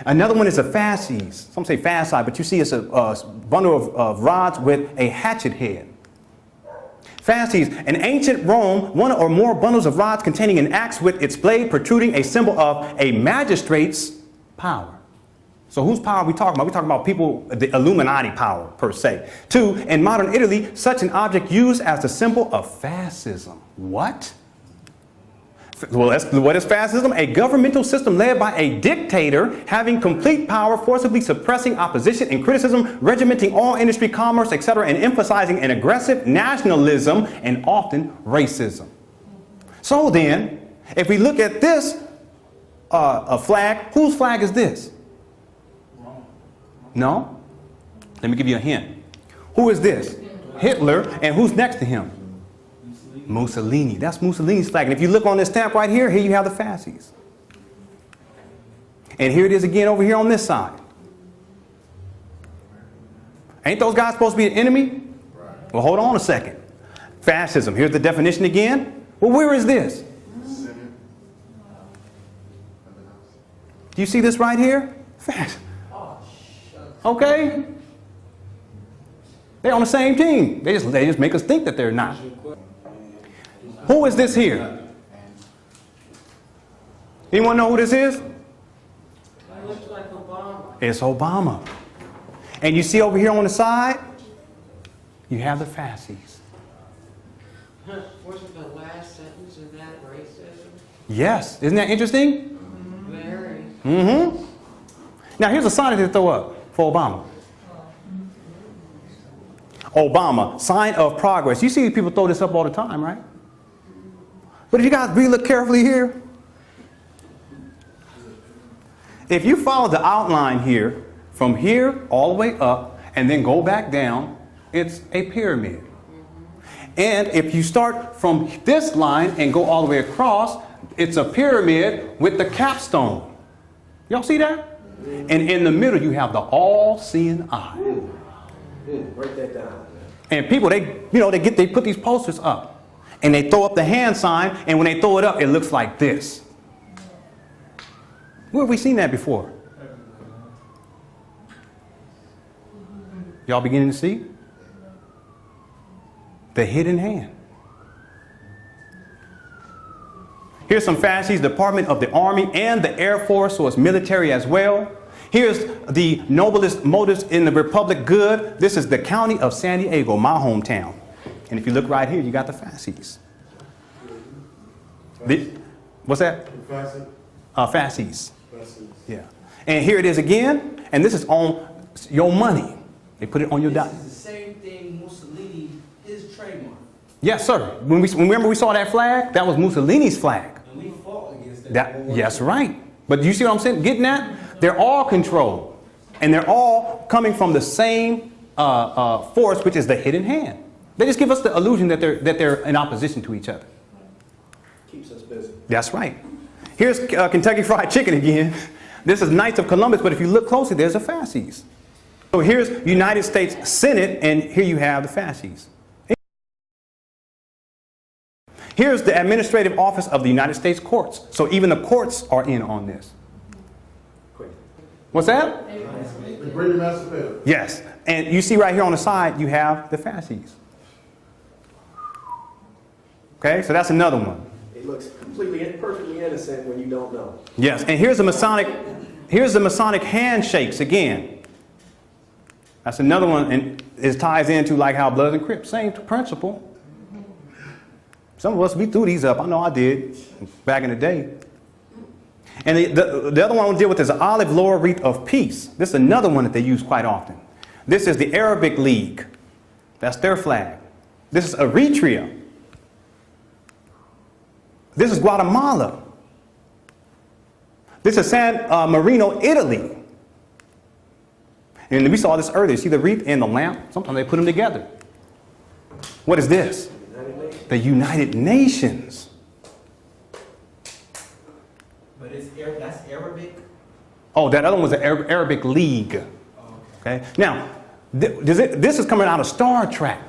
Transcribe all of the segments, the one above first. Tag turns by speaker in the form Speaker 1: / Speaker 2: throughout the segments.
Speaker 1: Another one is a fasces. Some say fasci, but you see it's a bundle of rods with a hatchet head. Fasces. In ancient Rome, one or more bundles of rods containing an axe with its blade protruding, a symbol of a magistrate's power. So whose power are we talking about? We're talking about people, the Illuminati power, per se. 2, in modern Italy, such an object used as the symbol of fascism. What? Well, what is fascism? A governmental system led by a dictator having complete power, forcibly suppressing opposition and criticism, regimenting all industry, commerce, etc., and emphasizing an aggressive nationalism and often racism. So then, if we look at this a flag, whose flag is this? No? Let me give you a hint. Who is this? Hitler. And who's next to him? Mussolini. That's Mussolini's flag. And if you look on this stamp right here, here you have the fasces. And here it is again over here on this side. Ain't those guys supposed to be an enemy? Well, hold on a second. Fascism. Here's the definition again. Well, where is this? Do you see this right here? Okay. They're on the same team. They just make us think that they're not. Who is this here? Anyone know who this is?
Speaker 2: It looks like Obama.
Speaker 1: It's Obama. And you see over here on the side, you have the fasces.
Speaker 2: Wasn't the last sentence of that racism?
Speaker 1: Yes. Isn't that interesting?
Speaker 2: Very.
Speaker 1: Mm-hmm. Now here's a sign to throw up for Obama. Obama, sign of progress. You see people throw this up all the time, right? But if you guys really look carefully here, if you follow the outline here, from here all the way up, and then go back down, it's a pyramid. And if you start from this line and go all the way across, it's a pyramid with the capstone. Y'all see that? And in the middle, you have the all-seeing eye.
Speaker 3: Write that down.
Speaker 1: And people, they put these posters up. And they throw up the hand sign, and when they throw it up, it looks like this. Where have we seen that before? Y'all beginning to see? The hidden hand. Here's some fasces, Department of the Army and the Air Force, so it's military as well. Here's the noblest motives in the Republic good. This is the county of San Diego, my hometown. And if you look right here, you got the fasces. What's that? Fasces. Yeah. And here it is again. And this is on your money. They put it on your dollar.
Speaker 3: This is the same thing Mussolini, his trademark.
Speaker 1: Yes, sir. Remember we saw that flag? That was Mussolini's flag.
Speaker 3: And we fought against that.
Speaker 1: Yes, right. But you see what I'm saying? Getting at? They're all controlled. And they're all coming from the same force, which is the hidden hand. They just give us the illusion that they're in opposition to each other.
Speaker 3: Keeps us busy.
Speaker 1: That's right. Here's Kentucky Fried Chicken again. This is Knights of Columbus, but if you look closely, there's the fasces. So here's United States Senate, and here you have the fasces. Here's the administrative office of the United States courts. So even the courts are in on this. What's that?
Speaker 4: The British Master.
Speaker 1: Yes. And you see right here on the side, you have the fasces. Okay, so that's another one.
Speaker 3: It looks perfectly innocent when you don't know.
Speaker 1: Yes, and here's the Masonic handshakes again. That's another one, and it ties into like how Bloods and Crips, same principle. Some of us, we threw these up. I know I did back in the day. And the other one we'll deal with is the olive laurel wreath of peace. This is another one that they use quite often. This is the Arabic League. That's their flag. This is Eritrea. This is Guatemala. This is San Marino, Italy. And we saw this earlier. See the wreath and the lamp? Sometimes they put them together. What is this? The United Nations.
Speaker 3: But that's Arabic?
Speaker 1: Oh, that other one was the Arabic League. Okay. Now, this is coming out of Star Trek.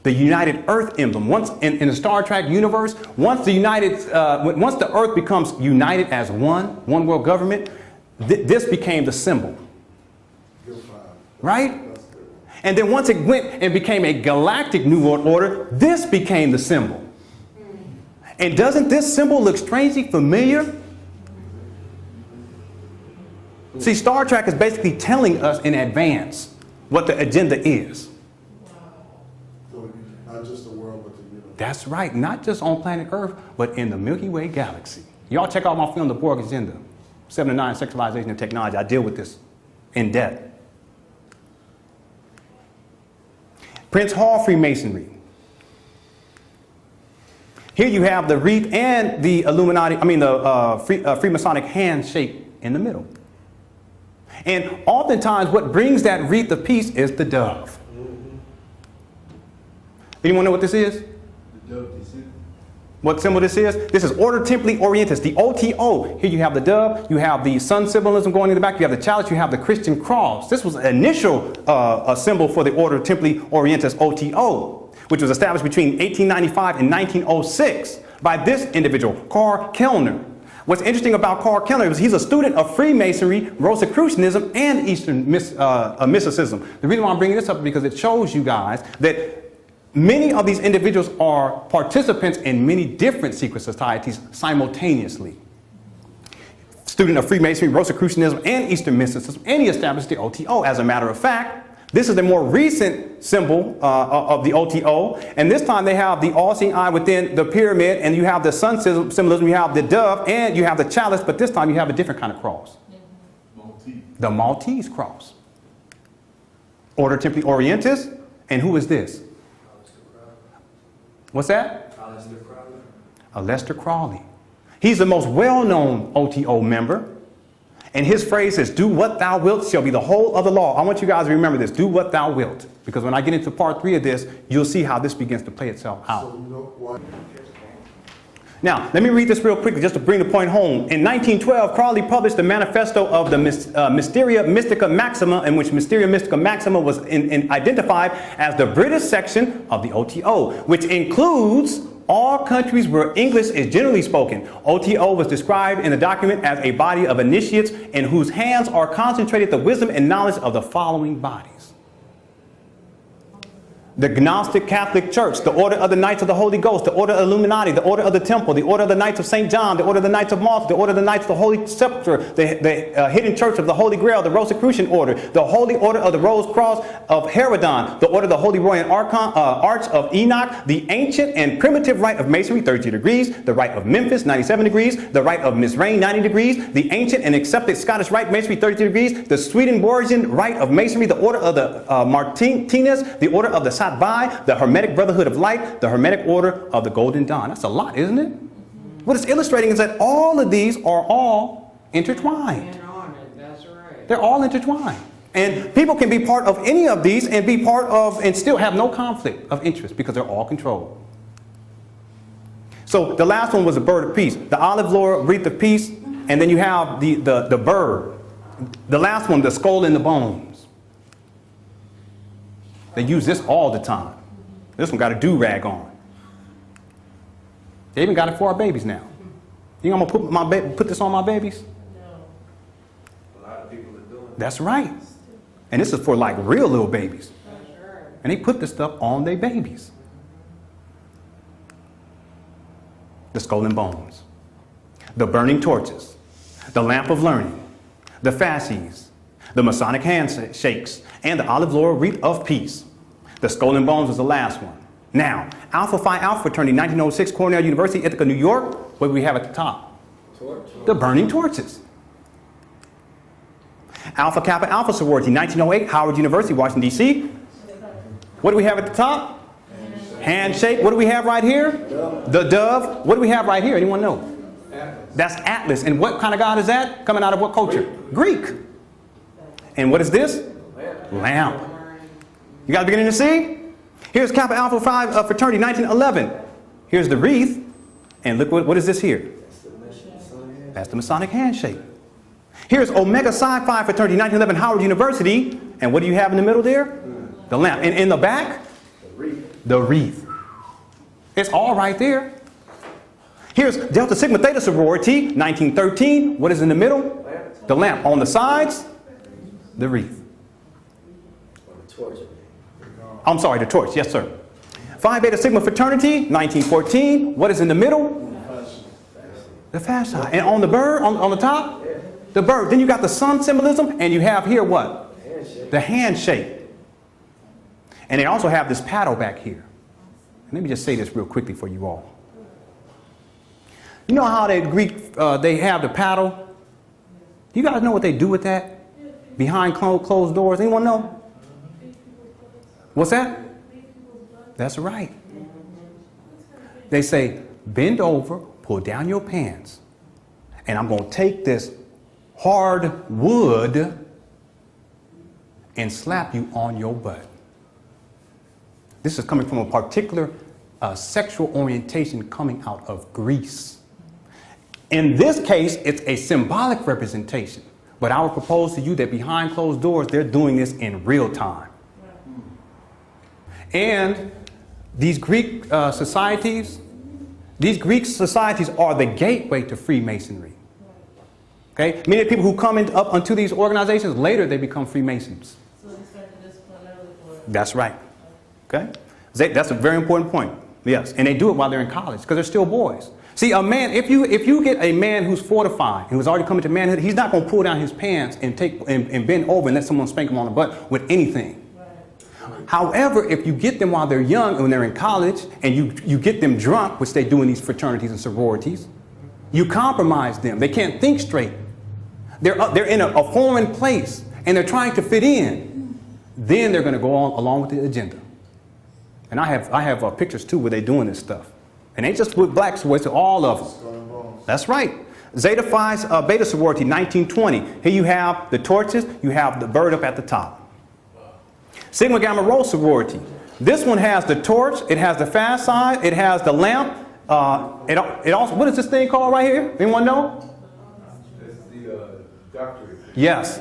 Speaker 1: The United Earth emblem. Once in the Star Trek universe, once the Earth becomes united as one world government, this became the symbol. Right? And then once it went and became a galactic New World Order, this became the symbol. And doesn't this symbol look strangely familiar? See, Star Trek is basically telling us in advance what the agenda is.
Speaker 4: Not just the world, but the universe.
Speaker 1: That's right. Not just on planet Earth, but in the Milky Way galaxy. Y'all check out my film, The Borg Agenda, 7 to 9, Sexualization of Technology. I deal with this in depth. Prince Hall Freemasonry. Here you have the wreath and the Freemasonic handshake in the middle. And oftentimes what brings that wreath of peace is the dove. Anyone know what this is?
Speaker 4: The dove descent.
Speaker 1: What symbol this is? This is Order Templi Orientis, the OTO. Here you have the dove, you have the sun symbolism going in the back, you have the chalice, you have the Christian cross. This was an initial symbol for the Order Templi Orientis, OTO, which was established between 1895 and 1906 by this individual, Karl Kellner. What's interesting about Karl Kellner is he's a student of Freemasonry, Rosicrucianism, and Eastern mysticism. The reason why I'm bringing this up is because it shows you guys that many of these individuals are participants in many different secret societies simultaneously. Student of Freemasonry, Rosicrucianism, and Eastern mysticism, and he established the OTO. As a matter of fact, this is the more recent symbol of the OTO, and this time they have the all-seeing eye within the pyramid, and you have the sun symbolism, you have the dove, and you have the chalice, but this time you have a different kind of cross.
Speaker 4: Maltese.
Speaker 1: The Maltese cross. Order Templi Orientis, and who is this? What's that? Aleister Crowley. He's the most well-known OTO member. And his phrase is, do what thou wilt shall be the whole of the law. I want you guys to remember this. Do what thou wilt. Because when I get into part 3 of this, you'll see how this begins to play itself out.
Speaker 4: So you know why?
Speaker 1: Now, let me read this real quickly just to bring the point home. In 1912, Crowley published the manifesto of the Mysteria Mystica Maxima, in which Mysteria Mystica Maxima was identified as the British section of the OTO, which includes all countries where English is generally spoken. OTO was described in the document as a body of initiates in whose hands are concentrated the wisdom and knowledge of the following bodies. The Gnostic Catholic Church, the Order of the Knights of the Holy Ghost, the Order of Illuminati, the Order of the Temple, the Order of the Knights of St. John, the Order of the Knights of Malta, the Order of the Knights of the Holy Sepulchre, the Hidden Church of the Holy Grail, the Rosicrucian Order, the Holy Order of the Rose Cross of Herodon, the Order of the Holy Royal Arch of Enoch, the Ancient and Primitive Rite of Masonry, 32 degrees, the Rite of Memphis, 97 degrees, the Rite of Misraim, 90 degrees, the Ancient and Accepted Scottish Rite Masonry, 32 degrees, the Swedenborgian Rite of Masonry, the Order of the Martinez, the Order of the Satbai, the Hermetic Brotherhood of Light, the Hermetic Order of the Golden Dawn. That's a lot, isn't it? What it's illustrating is that all of these are all intertwined.
Speaker 2: And on it, that's right.
Speaker 1: They're all intertwined. And people can be part of any of these and be part of and still have no conflict of interest because they're all controlled. So the last one was the bird of peace, the olive laurel wreath of peace, and then you have the bird. The last one, the skull and the bones. They use this all the time. This one got a do-rag on. They even got it for our babies now. You know I'm gonna put this on my babies?
Speaker 3: A lot of people are doing it.
Speaker 1: That's right. And this is for like real little babies.
Speaker 2: That's right.
Speaker 1: And they put this stuff on their babies. The skull and bones, the burning torches, the lamp of learning, the fasces, the Masonic handshakes, and the olive laurel wreath of peace. The skull and bones was the last one. Now, Alpha Phi Alpha fraternity, 1906, Cornell University, Ithaca, New York. What do we have at the top? The burning torches. Alpha Kappa Alpha sorority, 1908, Howard University, Washington, D.C. What do we have at the top? Handshake. What do we have right here? The dove. What do we have right here? Anyone know? That's Atlas. And what kind of god is that? Coming out of what culture? Greek. And what is this? Lamp. You guys beginning to see? Here's Kappa Alpha Phi fraternity, 1911. Here's the wreath. And look, what is this here? That's the Masonic handshake. Here's Omega Psi Phi fraternity, 1911, Howard University. And what do you have in the middle there? The lamp. And in the back? the wreath. It's all right there. Here's Delta Sigma Theta sorority, 1913. What is in the middle? The lamp. On the sides, the wreath. I'm sorry, the torch. Yes, sir. Phi Beta Sigma fraternity, 1914. What is in the middle? The fasci. And on the bird, on the top, the bird. Then you got the sun symbolism, and you have here what? The handshake. And they also have this paddle back here. And let me just say this real quickly for you all. You know how they Greek, they have the paddle? You guys know what they do with that? Behind closed doors. Anyone know? What's that? That's right. They say, bend over, pull down your pants, and I'm going to take this hard wood and slap you on your butt. This is coming from a particular sexual orientation coming out of Greece. In this case, it's a symbolic representation. But I would propose to you that behind closed doors, they're doing this in real time. And these Greek societies are the gateway to Freemasonry. Okay? Many people who come up onto these organizations, later they become Freemasons.
Speaker 5: So they start to discipline early.
Speaker 1: That's right. Okay? That's a very important point. Yes. And they do it while they're in college because they're still boys. See, a man, if you get a man who's fortified, who's already coming to manhood, he's not going to pull down his pants and bend over and let someone spank him on the butt with anything. However, if you get them while they're young and when they're in college and you get them drunk, which they do in these fraternities and sororities, you compromise them. They can't think straight. They're in a foreign place and they're trying to fit in. Then they're going to go on along with the agenda. And I have pictures too where they're doing this stuff. And ain't just with black sororities, all of them. That's right. Zeta Phi Beta sorority, 1920. Here you have the torches, you have the bird up at the top. Sigma Gamma Rho sorority. This one has the torch, it has the fasci, it has the lamp. It also, what is this thing called right here? Anyone know?
Speaker 3: It's the doctorate.
Speaker 1: Yes.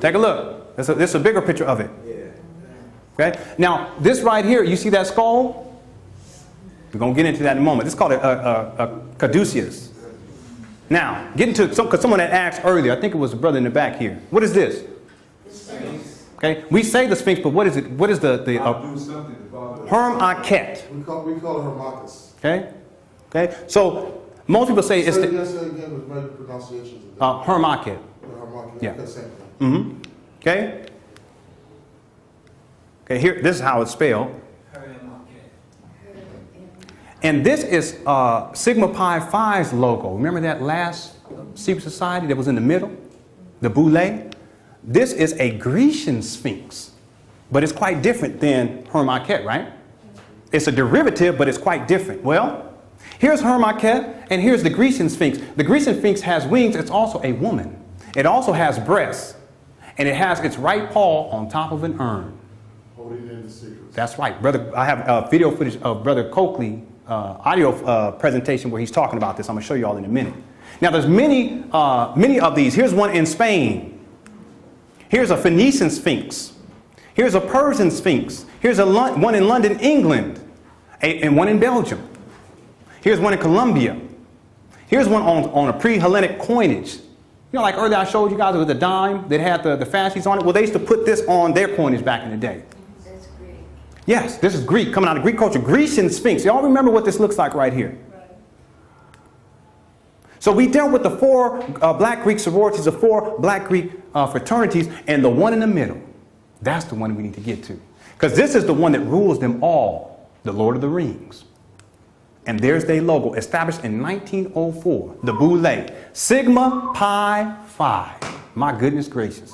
Speaker 1: Take a look. This is a bigger picture of it. Okay. Now, this right here, you see that skull? We're going to get into that in a moment. This is called a caduceus. Now, get into because someone had asked earlier, I think it was a brother in the back here. What is this? Okay, we say the Sphinx, but what is it? What is the Herm Aket?
Speaker 4: We call it Hermacus.
Speaker 1: Okay, okay. So most people say it's the
Speaker 4: again with many pronunciations.
Speaker 1: Herm Aket. Yeah. Mm-hmm. Okay. Okay. Here, this is how it's spelled. And this is Sigma Pi Phi's logo. Remember that last secret society that was in the middle, the Boule? This is a Grecian Sphinx, but it's quite different than Hermaket, right? It's a derivative, but it's quite different. Well, here's Hermaket, and here's the Grecian Sphinx. The Grecian Sphinx has wings. It's also a woman. It also has breasts, and it has its right paw on top of an urn.
Speaker 4: Holding in the secrets. That's
Speaker 1: right, brother. I have video footage of Brother Coakley audio presentation where he's talking about this. I'm going to show you all in a minute. Now, there's many of these. Here's one in Spain. Here's a Phoenician Sphinx. Here's a Persian Sphinx. Here's one in London, England, and one in Belgium. Here's one in Colombia. Here's one on a pre-Hellenic coinage. You know, like earlier I showed you guys with the dime that had the fasces on it. Well, they used to put this on their coinage back in the day.
Speaker 5: That's Greek.
Speaker 1: Yes, this is Greek, coming out of Greek culture. Grecian Sphinx. Y'all remember what this looks like right here? So we dealt with the four black Greek sororities, the four black Greek fraternities, and the one in the middle. That's the one we need to get to. Because this is the one that rules them all, the Lord of the Rings. And there's their logo, established in 1904, the Boule. Sigma Pi Phi. My goodness gracious.